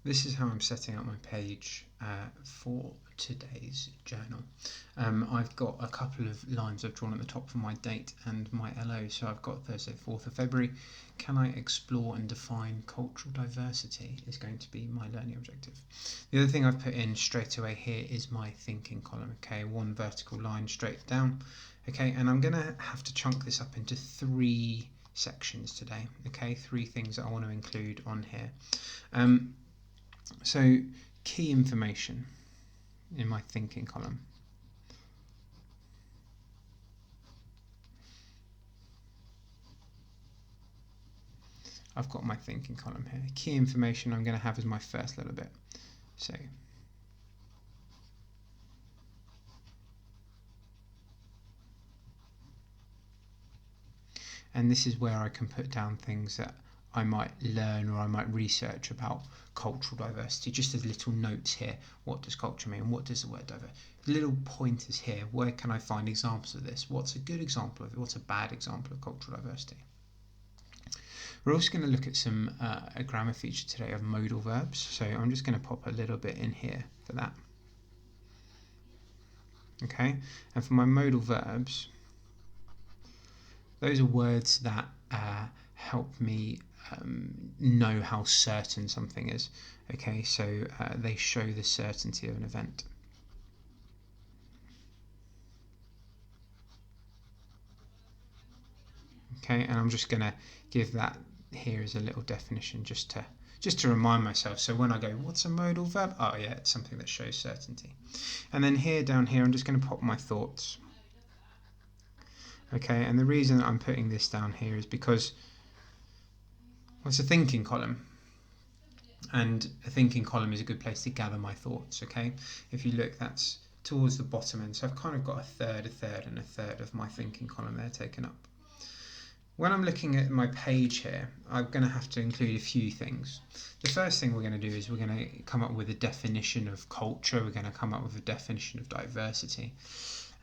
This is how I'm setting up my page for today's journal. I've got a couple of lines I've drawn at the top for my date and my LO. So I've got Thursday, 4th of February. Can I explore and define cultural diversity is going to be my learning objective. The other thing I've put in straight away here is my thinking column. Okay, one vertical line straight down. Okay, and I'm going to have to chunk this up into 3 sections today. Okay, 3 things that I want to include on here. So, key information in my thinking column. I've got my thinking column here. Key information I'm going to have as my first little bit. So, and this is where I can put down things that I might learn or I might research about cultural diversity, just as little notes here. What does culture mean? What does the word diversity? Little pointers here. Where can I find examples of this? What's a good example of it? What's a bad example of cultural diversity? We're also going to look at some a grammar feature today of modal verbs. So I'm just going to pop a little bit in here for that. Okay, and for my modal verbs, those are words that help me know how certain something is. Okay, so they show the certainty of an event. Okay, and I'm just going to give that here as a little definition just to remind myself. So when I go, what's a modal verb? Oh yeah, it's something that shows certainty. And then here, down here, I'm just going to pop my thoughts. Okay, and the reason I'm putting this down here is because it's a thinking column, and a thinking column is a good place to gather my thoughts. Okay, if you look, that's towards the bottom end, so I've kind of got a third, and a third of my thinking column there taken up. When I'm looking at my page here, I'm going to have to include a few things. The first thing we're going to do is we're going to come up with a definition of culture, we're going to come up with a definition of diversity,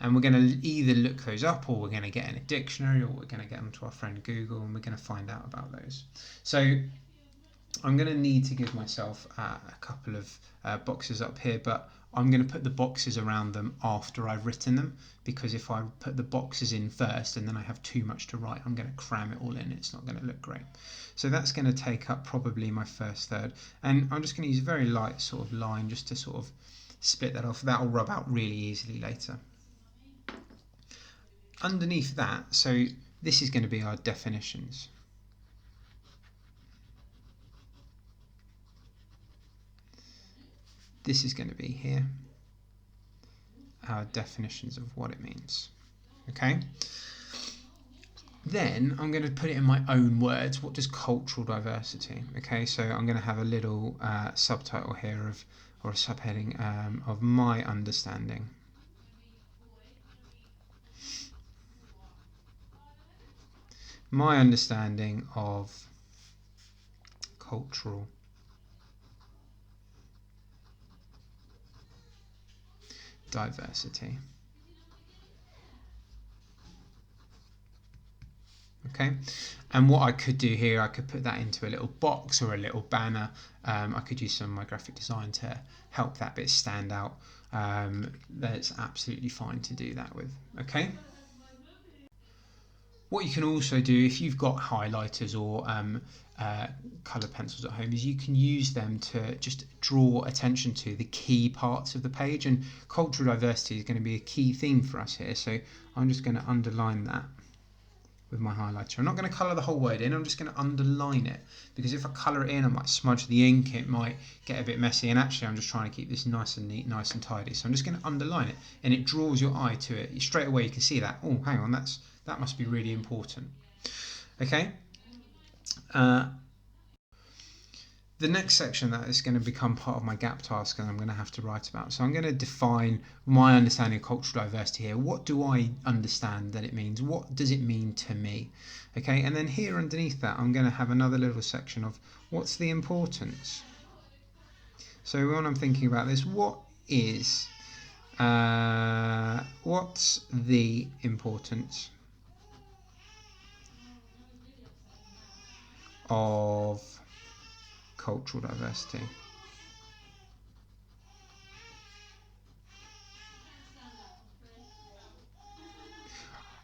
and we're going to either look those up, or we're going to get in a dictionary, or we're going to get them to our friend Google, and we're going to find out about those. So I'm going to need to give myself a couple of boxes up here, but I'm going to put the boxes around them after I've written them, because if I put the boxes in first and then I have too much to write, I'm going to cram it all in. It's not going to look great. So that's going to take up probably my first third, and I'm just going to use a very light sort of line just to sort of split that off. That will rub out really easily later. Underneath that, so this is going to be our definitions. This is going to be here, our definitions of what it means. Okay, then I'm going to put it in my own words. What does cultural diversity? Okay, so I'm going to have a little subtitle here of, or a subheading of my understanding. My understanding of cultural diversity. Okay, and what I could do here, I could put that into a little box or a little banner. I could use some of my graphic design to help that bit stand out. That's absolutely fine to do that with. Okay. What you can also do, if you've got highlighters or coloured pencils at home, is you can use them to just draw attention to the key parts of the page, and cultural diversity is going to be a key theme for us here, so I'm just going to underline that with my highlighter. I'm not going to colour the whole word in, I'm just going to underline it, because if I colour it in I might smudge the ink, it might get a bit messy, and actually I'm just trying to keep this nice and neat, nice and tidy. So I'm just going to underline it, and it draws your eye to it. Straight away you can see that, oh hang on, that must be really important. Okay, the next section that is going to become part of my gap task, and I'm going to have to write about. So I'm going to define my understanding of cultural diversity here. What do I understand that it means? What does it mean to me? Okay, and then here underneath that, I'm going to have another little section of what's the importance. So when I'm thinking about this, what's the importance of cultural diversity?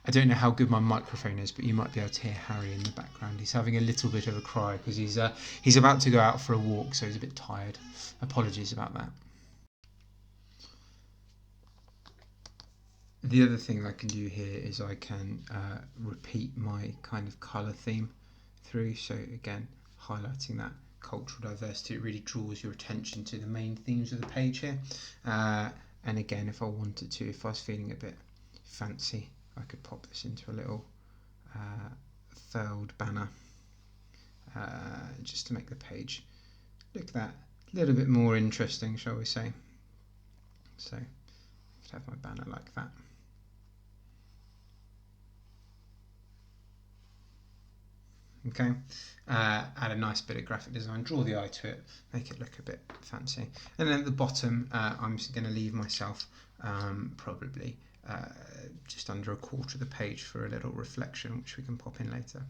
I don't know how good my microphone is, but you might be able to hear Harry in the background. He's having a little bit of a cry because he's about to go out for a walk, so he's a bit tired. Apologies about that. The other thing I can do here is I can repeat my kind of colour theme through. So again, highlighting that cultural diversity, it really draws your attention to the main themes of the page here. And again, if I wanted to, if I was feeling a bit fancy, I could pop this into a little furled banner just to make the page look that little bit more interesting, shall we say. So I could have my banner like that. Okay, add a nice bit of graphic design, draw the eye to it, make it look a bit fancy. And then at the bottom, I'm just going to leave myself probably just under a quarter of the page for a little reflection, which we can pop in later.